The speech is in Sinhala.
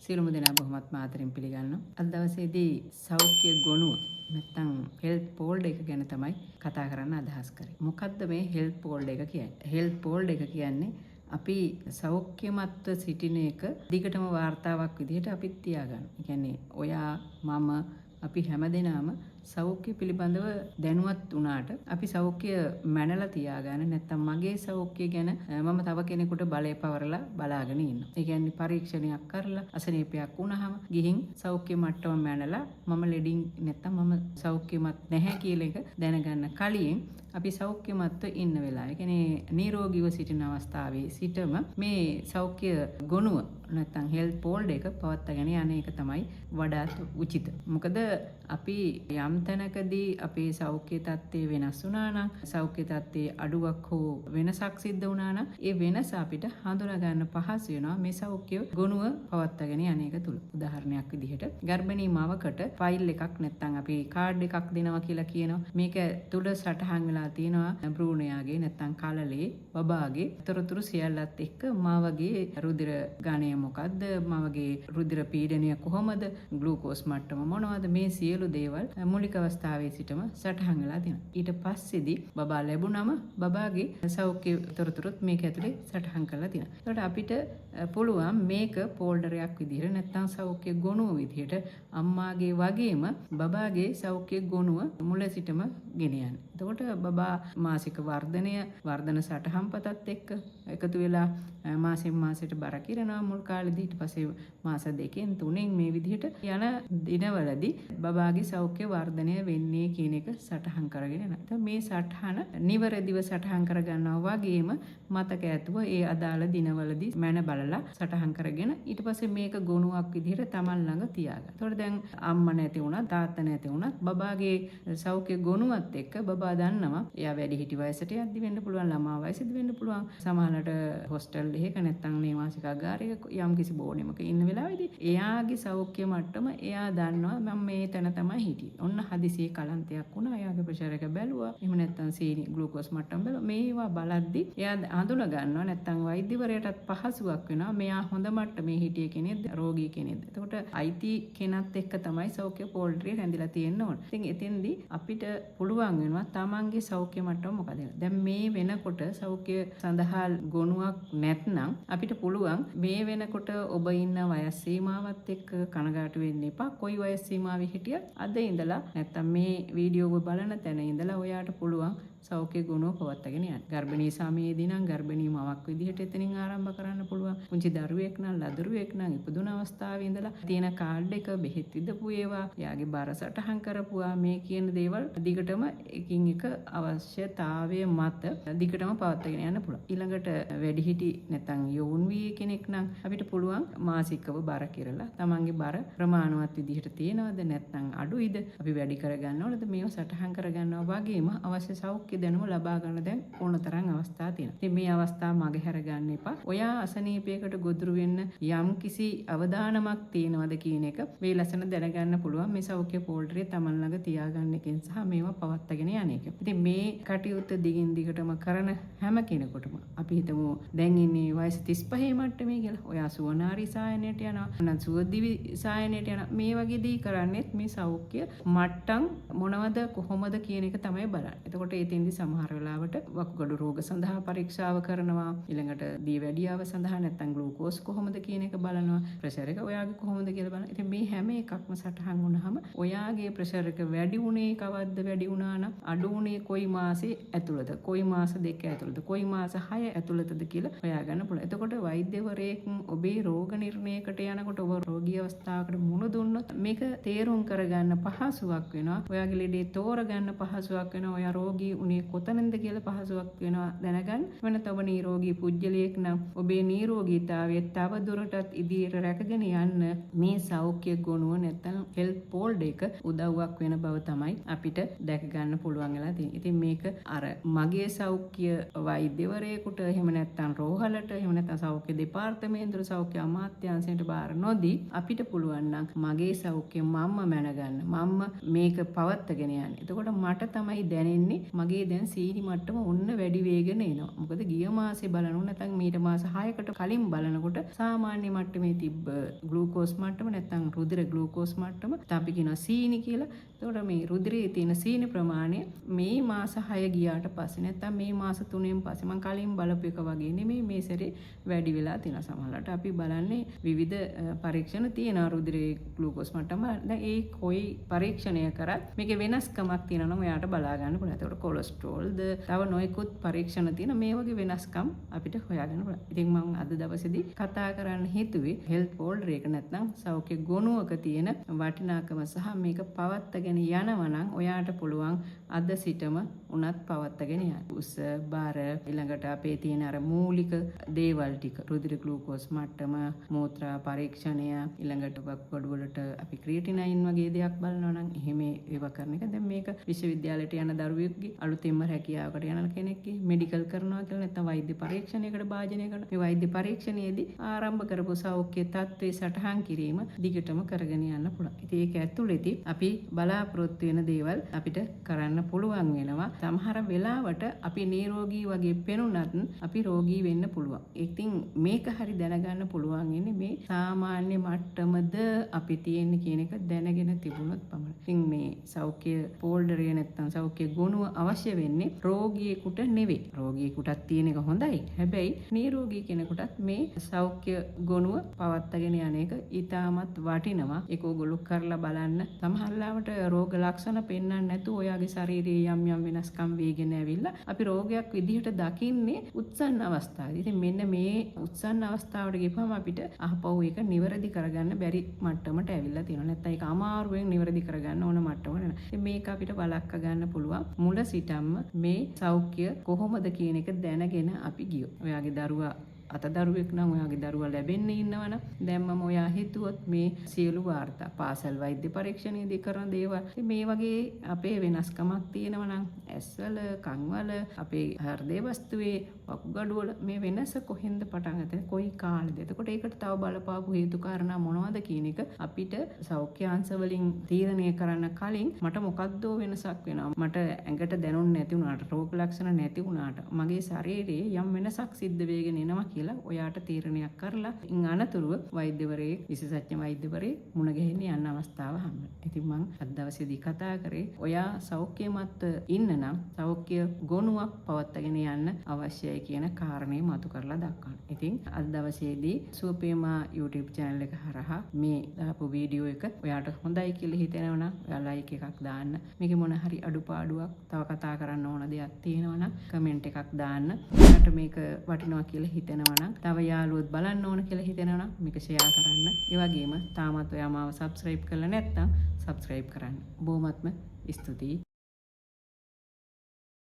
සියලුම දෙනා බොහොමත් ආදරෙන් පිළිගන්නවා. අද දවසේදී සෞඛ්‍ය ගොනුව නැත්නම් හෙල්ත් පෝල්ඩ් එක ගැන තමයි කතා කරන්න අදහස් කරේ. මොකද්ද මේ හෙල්ත් පෝල්ඩ් එක කියන්නේ? හෙල්ත් පෝල්ඩ් එක කියන්නේ අපි සෞඛ්‍යමත්ව සිටින එක දිගටම වාර්තාවක් විදිහට අපිත් තියාගන්න. ඒ කියන්නේ ඔයා මම අපි හැමදෙනාම සෞඛ්‍ය පිළිබඳව දැනුවත් වුණාට අපි සෞඛ්‍ය මැනලා තියාගන්න නැත්නම් මගේ සෞඛ්‍ය ගැන මම තව කෙනෙකුට බලය පවරලා බලාගෙන ඉන්නවා. ඒ කියන්නේ පරීක්ෂණයක් කරලා අසනීපයක් වුණාම ගිහින් සෞඛ්‍ය මට්ටම මැනලා මම ලෙඩින් නැත්නම් මම සෞඛ්‍යමත් නැහැ කියලා එක දැනගන්න කලින් අපි සෞඛ්‍යමත්ව ඉන්න වෙලාව. ඒ කියන්නේ නිරෝගීව සිටින අවස්ථාවේ සිටම මේ සෞඛ්‍ය ගොනුව නැත්නම් හෙල්ත් පෝල්ඩ් එක පවත්වාගෙන යන එක තමයි වඩාත් උචිත. මොකද අපි යම් තැනකදී අපේ සෞඛ්‍ය තත්ත්වය වෙනස් වුණා නම් සෞඛ්‍ය තත්ත්වයේ අඩුවක් හෝ වෙනසක් සිද්ධ වුණා නම් ඒ වෙනස අපිට හඳුනා ගන්න පහසු වෙනවා මේ සෞඛ්‍ය ගොනුව පවත්වාගෙන යන එක තුල. උදාහරණයක් විදිහට ගර්භණී මවකට ෆයිල් එකක් නැත්නම් අපි කාඩ් එකක් දෙනවා කියලා කියනවා. මේක තුල සටහන් වෙලා තියෙනවා භ්‍රූණයාගේ නැත්නම් කලලේ බබාගේ තොරතුරු සියල්ලත් එක්ක මාවගේ රුධිර ගණය මොකද්ද, මාවගේ රුධිර පීඩනය කොහොමද, ග්ලූකෝස් මට්ටම මොනවද, මේ සියලු දේවල් මූලික අවස්ථාවේ සිටම සටහන් වෙලා තියෙනවා. ඊට පස්සේදී බබා ලැබුණම බබාගේ සෞඛ්‍ය තොරතුරුත් මේක ඇතුලේ සටහන් කරලා තියෙනවා. ඒකට අපිට පුළුවන් මේක ෆෝල්ඩරයක් විදිහට නැත්නම් සෞඛ්‍ය ගොනුව විදිහට අම්මාගේ වගේම බබාගේ සෞඛ්‍ය ගොනුව මුල සිටම ගෙන යන්න. එතකොට බබා මාසික වර්ධන සටහන් පතත් එක්ක එකතු වෙලා මාසෙන් මාසෙට බර කිරනවා මුල් කාලෙදී. ඊට පස්සේ මාස 2කින් 3කින් මේ විදිහට යන දිනවලදී බබාගේ සෞඛ්‍ය වර්ධනය වෙන්නේ කියන එක සටහන් කරගෙන යනවා. මේ සටහන නිවැරදිව සටහන් කරගන්නවා වගේම මතක ඇතුව ඒ අදාළ දිනවලදී මැන බලලා සටහන් කරගෙන ඊට පස්සේ මේක ගොනුවක් විදිහට Taman ළඟ තියාගන්න. ඒතකොට දැන් අම්මා නැති වුණා, තාත්තා නැති වුණා, බබාගේ සෞඛ්‍ය ගොනුවත් එක්ක බබා දන්නවා එයා වැඩි හිටි වයසට යද්දි වෙන්න පුළුවන්, ළමා වයසේදී වෙන්න පුළුවන්, සමහරවිට හොස්ටල් එකක නැත්නම් නේවාසික ආගාරයක යම් කිසි බෝනෙමක ඉන්න වෙලාවේදී එයාගේ සෞඛ්‍ය මට්ටම එයා දන්නවා මම මේ තැන තමයි හිටියේ. ඔන්න හදිසියේ කලන්තයක් වුණා, එයාගේ ප්‍රෙෂර් එක බැලුවා, එහෙම නැත්නම් සීනි ග්ලූකෝස් මට්ටම බැලුවා. මේවා බලද්දි එයා හඳුනා ගන්නවා නැත්නම් වෛද්‍යවරයාටත් පහසුවක් වෙනවා මෙයා හොඳ මට්ටමේ හිටිය කෙනෙක්ද රෝගී කෙනෙක්ද. එතකොට අයිති කෙනත් එක්ක තමයි සෞඛ්‍ය පෝල්ඩරේ රැඳිලා තියෙන්න ඕන. ඉතින් එතෙන්දී අපිට පුළුවන් වෙනවා තමන්ගේ සෞඛ්‍ය මට්ටම මොකද කියලා. දැන් මේ වෙනකොට සෞඛ්‍ය සඳහා ගොනුවක් නැත්නම් අපිට පුළුවන් මේ වෙනකොට ඔබ ඉන්න වයස් සීමාවත් එක්ක කනගාටු වෙන්න එපා. කොයි වයස් සීමාවෙ හිටියත් අද ඉඳලා නැත්නම් මේ වීඩියෝ ඔබ බලන තැන ඉඳලා ඔයාට පුළුවන් සෞඛ්‍ය ගුණව පවත්වාගෙන යන්න. ගර්භණී සමයේදී නම් ගර්භණී මවක් විදිහට එතනින් ආරම්භ කරන්න පුළුවන්. පුංචි දරුවෙක් නම් ලදරුවෙක් නම් ඉපදුන අවස්ථාවේ ඉඳලා තියෙන කාඩ් එක බෙහෙත් විදපු ඒවා, එයාගේ බර සටහන් කරපුවා, මේ කියන දේවල් දිගටම එකින් එක අවශ්‍යතාවය මත දිගටම පවත්වාගෙන යන්න පුළුවන්. ඊළඟට වැඩිහිටි නැත්නම් යෝන් වී කෙනෙක් නම් අපිට පුළුවන් මාසිකව බර කියලා තමන්ගේ බර ප්‍රමාණවත් විදිහට තියෙනවද නැත්නම් අඩුයිද, අපි වැඩි කරගන්න ඕනද, මේව සටහන් කරගන්නවා වගේම අවශ්‍ය සෞඛ්‍ය දැනුම ලබා ගන්න දැන් ඕනතරම් අවස්ථා තියෙනවා. ඉතින් මේ අවස්ථාව මගහැර ගන්න එපා. ඔයා අසනීපයකට ගොදුරු වෙන්න යම් කිසි අවදානමක් තියෙනවද කියන එක මේ ලස්සන දැනගන්න පුළුවන් මේ සෞඛ්‍ය පෝල්ඩරේ තමන් ළඟ තියාගන්න එකෙන් සහ මේවා පවත්වාගෙන යන එක. ඉතින් මේ කටයුත්ත දිගින් දිගටම කරන හැම කෙනෙකුටම අපි හිතමු දැන් ඉන්නේ වයස 35 මට්ටමේ කියලා. ඔයා සුවනාරි සායනයට යනවා, නැත්නම් සුවදිවි සායනයට යනවා. මේ වගේ දී කරන්නේත් මේ සෞඛ්‍ය මට්ටම් මොනවද කොහොමද කියන එක තමයි බලන්නේ. එතකොට ඒතෙන්දි සමහර වෙලාවට වකුගඩු රෝග සඳහා පරීක්ෂාව කරනවා, ඊළඟට දියවැඩියාව සඳහා නැත්නම් ග්ලූකෝස් කොහොමද කියන එක බලනවා, ප්‍රෙෂර් එක ඔයාගේ කොහොමද කියලා බලනවා. ඉතින් මේ හැම එකක්ම සටහන් වුණාම ඔයාගේ ප්‍රෙෂර් එක වැඩි වුණේ කවද්ද, වැඩි වුණා නම් අඩු වුණේ කොයි මාසේ ඇතුළත, කොයි මාස දෙක ඇතුළත, කොයි මාස 6 ඇතුළතද කියලා හොයාගන්න පුළුවන්. එතකොට වෛද්‍යවරයෙක් ඔබේ රෝග නිර්ණයකට යනකොට ඔබ රෝගී අවස්ථාවකට මුහුණ දුන්නොත් මේක තේරුම් කරගන්න පහසුවක් වෙනවා. ඔයාගේ ලෙඩේ තෝරගන්න පහසුවක් වෙනවා. ඔයා රෝගී උනේ කොතනද කියලා පහසුවක් වෙනවා දැනගන්න. වෙනත ඔබ නිරෝගී පුජ්‍යලයක් නම් ඔබේ නිරෝගීතාවය තව දුරටත් ඉදිරියට රැකගෙන යන්න මේ සෞඛ්‍ය ගුණුව නැත්නම් හෙල්ත් පෝල්ඩ් එක උදව්වක් වෙන බව තමයි අපිට දැක ගන්න පුළුවන් වෙලා තියෙන්නේ. ඉතින් මේක අර මගේ සෞඛ්‍ය වෛද්‍යවරයෙකුට එහෙම නැත්නම් රෝහලට එහෙම නැත්නම් සෞඛ්‍ය දෙපාර්තමේන්තුව සෞඛ්‍ය අමාත්‍යාංශයට බාර නොදී අපිට පුළුවන් නම් මගේ සෞඛ්‍ය මම්ම මැනගන්න, මම්ම මේක පවත්වාගෙන යන්නේ. එතකොට මට තමයි දැනෙන්නේ මගේ දැන් සීනි මට්ටම ඔන්න වැඩි වෙගෙන එනවා. මොකද ගිය මාසේ බලනොත් නැත්නම් මීට මාස 6කට කලින් බලනකොට සාමාන්‍ය මට්ටමේ තිබ්බ ග්ලූකෝස් මට්ටම නැත්නම් රුධිර ග්ලූකෝස් මට්ටම අපි කියනවා සීනි කියලා. එතකොට මේ රුධිරයේ තියෙන සීනි ප්‍රමාණය මේ මාස 6 ගියාට පස්සේ නැත්නම් මේ මාස 3න් පස්සේ මම කලින් බලපු එක වගේ නෙමෙයි මේ සැරේ වැඩි වෙලා තියෙනවා. සමහරවිට අපි බලන්නේ විවිධ පරීක්ෂණ තියෙනවා රුධිරයේ ග්ලූකෝස් මට්ටම. දැන් ඒ කොයි පරීක්ෂණය කරත් මේකේ වෙනස්කමක් තියෙනවා නම් ඔයාට බලා ගන්න පුළුවන්. ඒකට කොලෙස්ටරෝල්ද තව නොයෙකුත් පරීක්ෂණ තියෙන මේ වගේ වෙනස්කම් අපිට හොයාගන්න පුළුවන්. ඉතින් මම අද දවසේදී කතා කරන්න හිතුවේ හෙල්ත් ෆෝල්ඩර් එක නැත්නම් සෞඛ්‍ය ගොනුවක තියෙන වටිනාකම සහ මේක පවත්වාගෙන යනවා නම් ඔයාට පුළුවන් අද සිටම උනත් පවත්වාගෙන යන්න. උස බර ඊළඟට අපේ තියෙන අර මූලික දේවල් ටික රුධිර ග්ලූකෝස් මට්ටම මූත්‍රා පරීක්ෂණය ඊළඟට වක්ගඩු වලට අපි ක්‍රියටිනයින් වගේ දෙයක් බලනවා නම් එහෙම ඒව කරන එක. දැන් මේක විශ්වවිද්‍යාලයට යන දරුවෙක්ගේ අලුතෙන්ම රැකියාවකට යන කෙනෙක්ගේ මෙඩිකල් කරනවා කියලා නැත්නම් වෛද්‍ය පරීක්ෂණයකට භාජනය කරන මේ වෛද්‍ය පරීක්ෂණයේදී ආරම්භ කරපු සෞඛ්‍ය තත්ත්වයේ සටහන් කිරීම දිගටම කරගෙන යන්න පුළුවන්. ඉතින් ඒක ඇතුළේදී අපි බලාපොරොත්තු වෙන දේවල් අපිට කරන්න පුළුවන් වෙනවා. සමහර වෙලාවට අපි නිරෝගී වගේ පෙනුනත් අපි රෝගී වෙන්න පුළුවන්. ඉතින් මේක හරි දැනගන්න පුළුවන් ඉන්නේ මේ සාමාන්‍ය මට්ටමද අපි තියෙන්නේ කියන එක දැනගෙන තිබුණොත් පමණයි. ඉතින් මේ සෞඛ්‍ය ෆෝල්ඩරය නැත්නම් සෞඛ්‍ය ගොනුව අවශ්‍ය වෙන්නේ රෝගියෙකුට නෙවෙයි. රෝගියෙකුටත් තියෙන එක හොඳයි. හැබැයි නිරෝගී කෙනෙකුටත් මේ සෞඛ්‍ය ගොනුව පවත්වාගෙන යන එක ඉතාමත් වටිනවා. ඒක ඕගොල්ලෝ කරලා බලන්න. සමහරවිට රෝග ලක්ෂණ පෙන්වන්න නැතුව ඔයාගේ ශරීරයේ යම් යම් වෙනස්කම් වේගෙන ඇවිල්ලා අපි රෝගයක් විදිහට දකින්නේ උත්සන්න අවස්ථාවේදී. ඉතින් මෙන්න මේ උත්සන්න අවස්ථාවට ගිහම අපිට අහපව් එක නිවැරදි කරගන්න බැරි මට්ටමට ඇවිල්ලා තියෙනවා. නැත්නම් ඒක අමාරුවෙන් නිවැරදි කරගන්න ඕන මට්ටමකට එනවා. ඉතින් මේක අපිට වළක්වා ගන්න පුළුවන් මුල සිටම මේ සෞඛ්‍ය කොහොමද කියන එක දැනගෙන අපි ගියොත්. ඔයාගේ දරුවා අතදරුවෙක් නම් ඔයාගේ දරුවා ලැබෙන්නේ ඉන්නවනම් දැන් මම ඔයා හිතුවොත් මේ සියලු වාර්තා පාසල් වෛද්‍ය පරීක්ෂණයේදී කරන දේවල් මේ වගේ අපේ වෙනස්කමක් තියෙනවා නම් ඇස්වල කන්වල අපේ හෘදේ වස්තුවේ වකුගඩු වල මේ වෙනස කොහෙන්ද පටන් ගත්තේ කොයි කාලෙද? එතකොට ඒකට තව බලපාපු හේතු කාරණා මොනවද කියන එක අපිට සෞඛ්‍යාංශ වලින් තීරණය කරන්න කලින් මට මොකද්ද වෙනසක් වෙනවා. මට ඇඟට දැනුන්නේ නැති වුණාට රෝග ලක්ෂණ නැති වුණාට මගේ ශරීරයේ යම් වෙනසක් සිද්ධ වෙගෙන එනවා කියලා ඔයාට තීරණයක් කරලා ඉන් අනතුරුව වෛද්‍යවරයෙක් විශේෂඥ වෛද්‍යවරයෙක් මුණ ගැහෙන්න යන අවස්ථාව හම්බ. ඉතින් මම අද දවසේදී කතා කරේ ඔයා සෞඛ්‍යමත් ඉන්න නම් සෞඛ්‍ය ගොනුවක් පවත්වාගෙන යන්න අවශ්‍යයි කියන කාරණේ මතු කරලා දක්වන්න. ඉතින් අද දවසේදී සුවපේමා YouTube channel එක හරහා මේ දාපු වීඩියෝ එක ඔයාට හොඳයි කියලා හිතෙනවා නම් ඔයා like එකක් දාන්න. මේකේ මොන හරි අඩුපාඩුවක් තව කතා කරන්න ඕන දෙයක් තියෙනවා නම් කමෙන්ට් එකක් දාන්න. ඔයාට මේක වටිනවා කියලා හිතෙනවා නම් තව යාළුවොත් බලන්න ඕන කියලා හිතෙනවා නම් මේක ෂෙයා කරන්න. ඒ වගේම තාමත් ඔයා මාව subscribe කරලා නැත්නම් subscribe කරන්න. බොහොමත්ම ස්තුතියි.